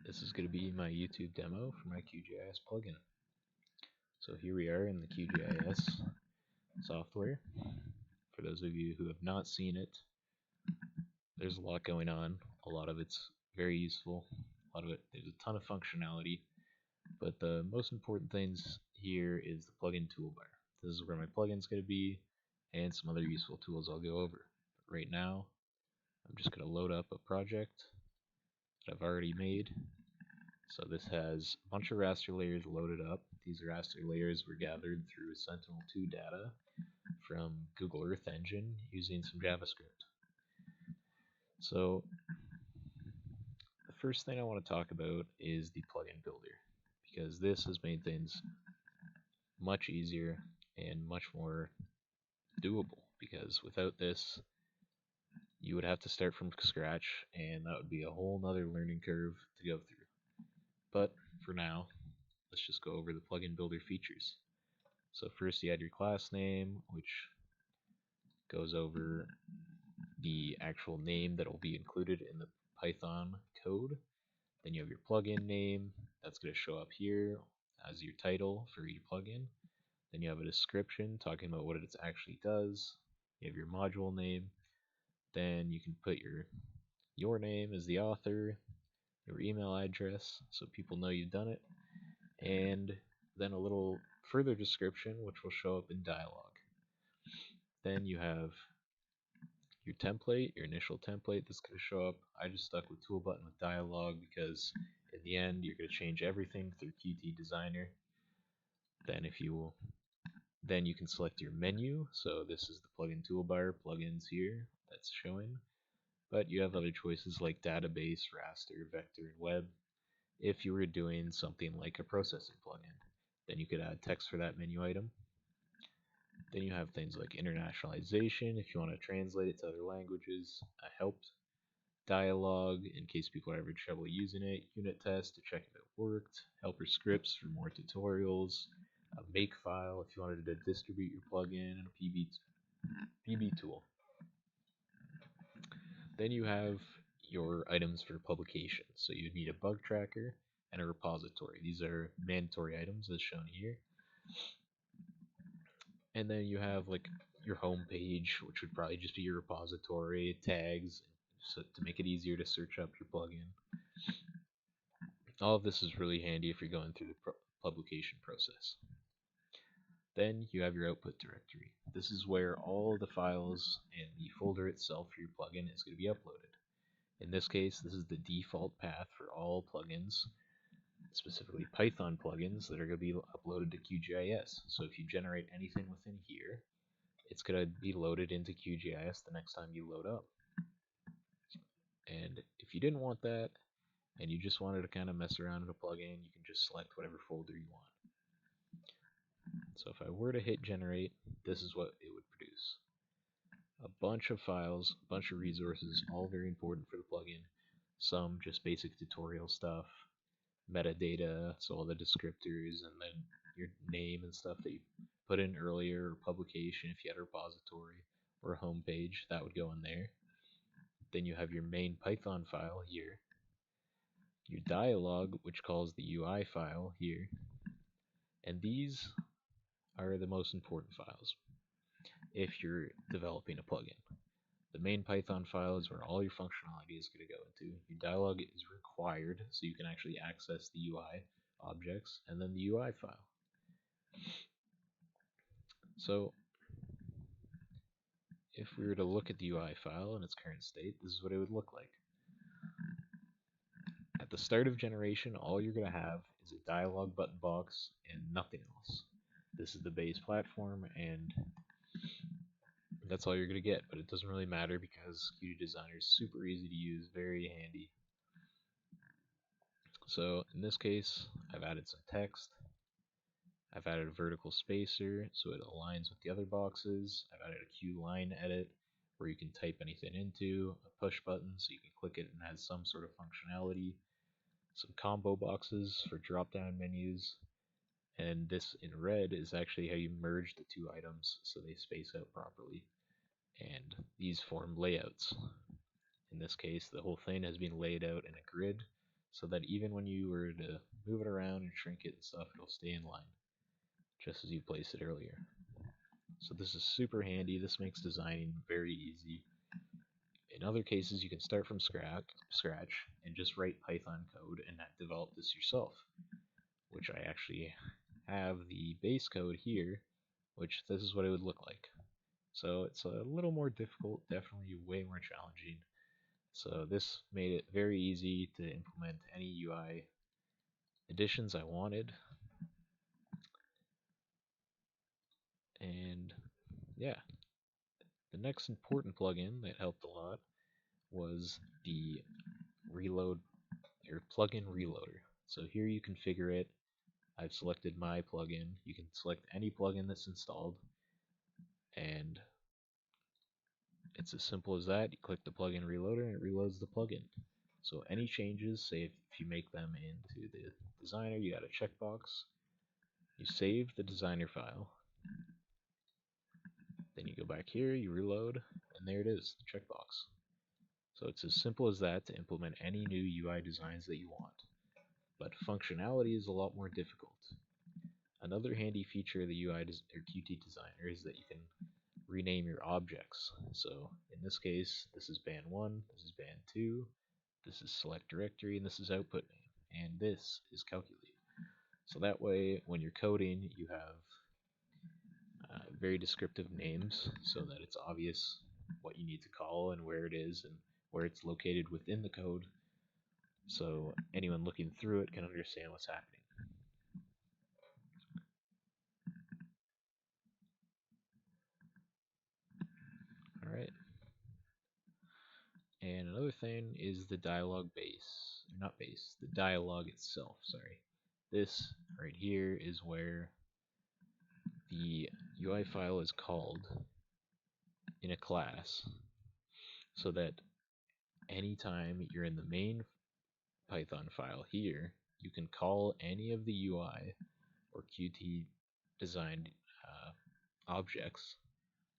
This is going to be my YouTube demo for my QGIS plugin. So here we are in the QGIS software. For those of you who have not seen it, there's a lot going on. A lot of it's very useful. A lot of it, there's a ton of functionality. But the most important things here is the plugin toolbar. This is where my plugin's going to be and some other useful tools I'll go over. But right now, I'm just going to load up a project that I've already made. So this has a bunch of raster layers loaded up. These raster layers were gathered through Sentinel-2 data from Google Earth Engine using some JavaScript. So the first thing I want to talk about is the plugin builder, because this has made things much easier and much more doable, because without this you would have to start from scratch and that would be a whole nother learning curve to go through. But for now, let's just go over the plugin builder features. So first you add your class name, which goes over the actual name that will be included in the Python code. Then you have your plugin name, that's going to show up here as your title for your plugin. Then you have a description talking about what it actually does. You have your module name. Then you can put your name as the author, your email address so people know you've done it, and then a little further description which will show up in dialog. Then you have your template, your initial template that's going to show up. I just stuck with tool button with dialog because in the end you're going to change everything through Qt Designer. Then you can select your menu. So this is the plugin toolbar, plugins here that's showing. But you have other choices like database, raster, vector, and web. If you were doing something like a processing plugin, then you could add text for that menu item. Then you have things like internationalization if you want to translate it to other languages, a helped dialog in case people are having trouble using it, unit test to check if it worked, helper scripts for more tutorials, a make file if you wanted to distribute your plugin, and a PB tool. Then you have your items for publication. So you'd need a bug tracker and a repository. These are mandatory items as shown here. And then you have like your home page, which would probably just be your repository, tags, so to make it easier to search up your plugin. All of this is really handy if you're going through the publication process. Then you have your output directory. This is where all the files and the folder itself for your plugin is going to be uploaded. In this case, this is the default path for all plugins, specifically Python plugins that are going to be uploaded to QGIS. So if you generate anything within here, it's going to be loaded into QGIS the next time you load up. And if you didn't want that, and you just wanted to kind of mess around in a plugin, you can just select whatever folder you want. So if I were to hit generate, this is what it would produce. A bunch of files, a bunch of resources, all very important for the plugin. Some just basic tutorial stuff, metadata, so all the descriptors, and then your name and stuff that you put in earlier, or publication if you had a repository, or a home page, that would go in there. Then you have your main Python file here, your dialog, which calls the UI file here, and these are the most important files if you're developing a plugin. The main Python file is where all your functionality is going to go into. Your dialog is required so you can actually access the UI objects, and then the UI file. So if we were to look at the UI file in its current state, this is what it would look like. At the start of generation, all you're going to have is a dialog button box and nothing else. This is the base platform, and that's all you're going to get, but it doesn't really matter because Qt Designer is super easy to use, very handy. So in this case, I've added some text. I've added a vertical spacer so it aligns with the other boxes. I've added a Q line edit where you can type anything into, a push button so you can click it and it has some sort of functionality, some combo boxes for drop down menus, and this in red is actually how you merge the two items so they space out properly, and these form layouts. In this case, the whole thing has been laid out in a grid so that even when you were to move it around and shrink it and stuff, it'll stay in line, just as you placed it earlier. So this is super handy. This makes designing very easy. In other cases, you can start from scratch and just write Python code and not develop this yourself, which I actually have the base code here, which this is what it would look like. So it's a little more difficult, definitely way more challenging. So this made it very easy to implement any UI additions I wanted. And yeah, the next important plugin that helped a lot was the reload or plugin reloader. So here you configure it. I've selected my plugin. You can select any plugin that's installed, and it's as simple as that. You click the plugin reloader and it reloads the plugin. So any changes, say if you make them into the designer, you got a checkbox. You save the designer file. Then you go back here, you reload, and there it is, the checkbox. So it's as simple as that to implement any new UI designs that you want. But functionality is a lot more difficult. Another handy feature of the UI or Qt designer is that you can rename your objects. So in this case, this is band 1, this is band 2, this is select directory, and this is output name, and this is calculate. So that way, when you're coding, you have very descriptive names so that it's obvious what you need to call and where it is and where it's located within the code, so anyone looking through it can understand what's happening. Alright. And another thing is the dialog base. Not base, the dialog itself, sorry. This right here is where the UI file is called in a class, so that anytime you're in the main Python file here, you can call any of the UI or Qt designed objects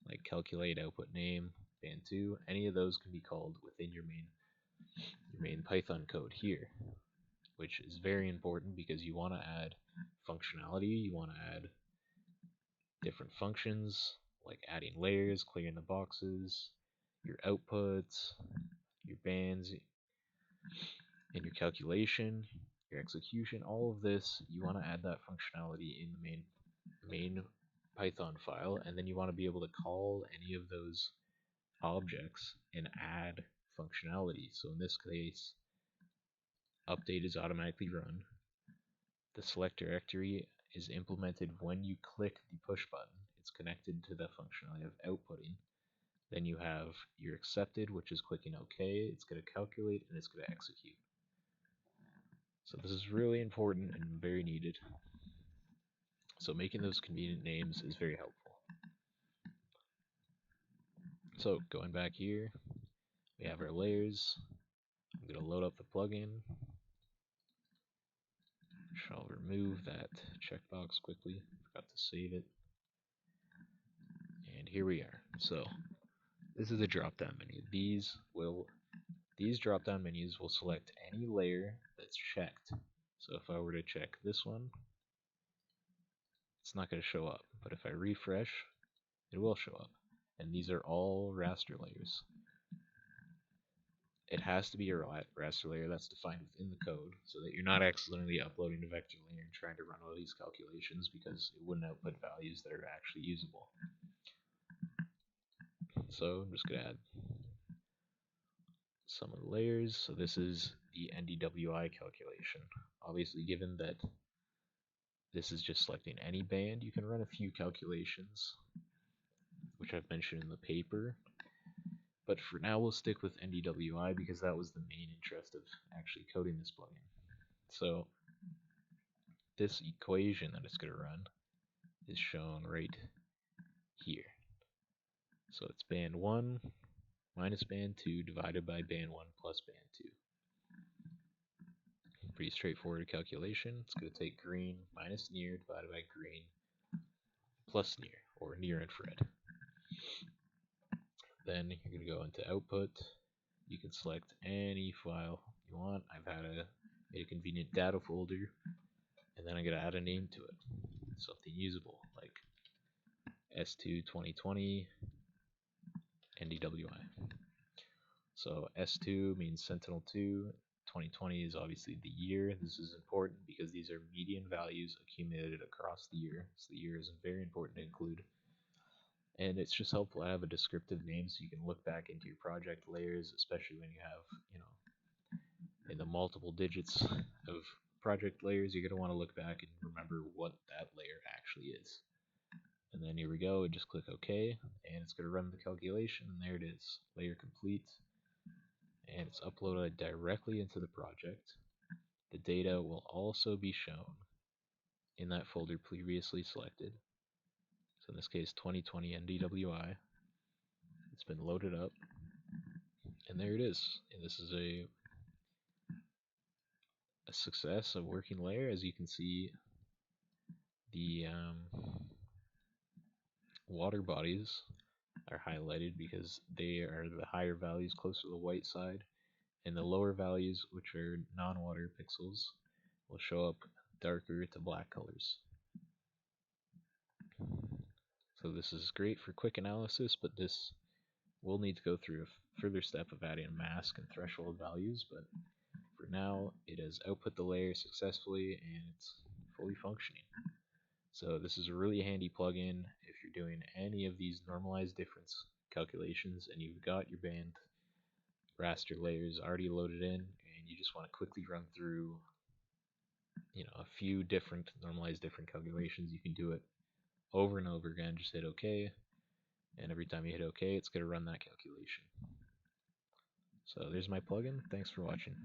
like calculate, output name, band2, any of those can be called within your main Python code here, which is very important because you want to add functionality, you want to add different functions like adding layers, clearing the boxes, your outputs, your bands, and your calculation, your execution, all of this, you want to add that functionality in the main Python file, and then you want to be able to call any of those objects and add functionality. So in this case, update is automatically run. The select directory is implemented when you click the push button. It's connected to the functionality of outputting. Then you have your accepted, which is clicking OK. It's going to calculate and it's going to execute. So this is really important and very needed. So making those convenient names is very helpful. So going back here, we have our layers. I'm going to load up the plugin. I'll remove that checkbox quickly. Forgot to save it. And here we are. So this is a drop-down menu. These drop-down menus will select any layer that's checked. So if I were to check this one, it's not going to show up. But if I refresh, it will show up. And these are all raster layers. It has to be a raster layer that's defined within the code so that you're not accidentally uploading a vector layer and trying to run all these calculations, because it wouldn't output values that are actually usable. So I'm just going to add some of the layers. So this is the NDWI calculation. Obviously, given that this is just selecting any band, you can run a few calculations, which I've mentioned in the paper. But for now, we'll stick with NDWI because that was the main interest of actually coding this plugin. So this equation that it's going to run is shown right here. So it's band 1 minus band 2 divided by band 1 plus band 2. Pretty straightforward calculation. It's going to take green minus near divided by green plus near, or near infrared. Then you're going to go into output. You can select any file you want. I've had a made a convenient data folder, and then I'm going to add a name to it, something usable like S2 2020 NDWI. So S2 means Sentinel-2. 2020 is obviously the year. This is important because these are median values accumulated across the year. So the year is very important to include. And it's just helpful to have a descriptive name so you can look back into your project layers, especially when you have, in the multiple digits of project layers, you're going to want to look back and remember what that layer actually is. And then here we go, just click OK, and it's going to run the calculation, and there it is, layer complete. And it's uploaded directly into the project. The data will also be shown in that folder previously selected. So in this case, 2020 NDWI. It's been loaded up, and there it is. And this is a success, a working layer. As you can see, the water bodies are highlighted because they are the higher values closer to the white side, and the lower values, which are non-water pixels, will show up darker to black colors. So this is great for quick analysis, but this will need to go through a further step of adding mask and threshold values, but for now it has output the layer successfully and it's fully functioning. So this is a really handy plugin if you're doing any of these normalized difference calculations and you've got your band raster layers already loaded in and you just want to quickly run through a few different normalized different calculations. You can do it over and over again. Just hit OK, and every time you hit OK, it's going to run that calculation. So there's my plugin. Thanks for watching.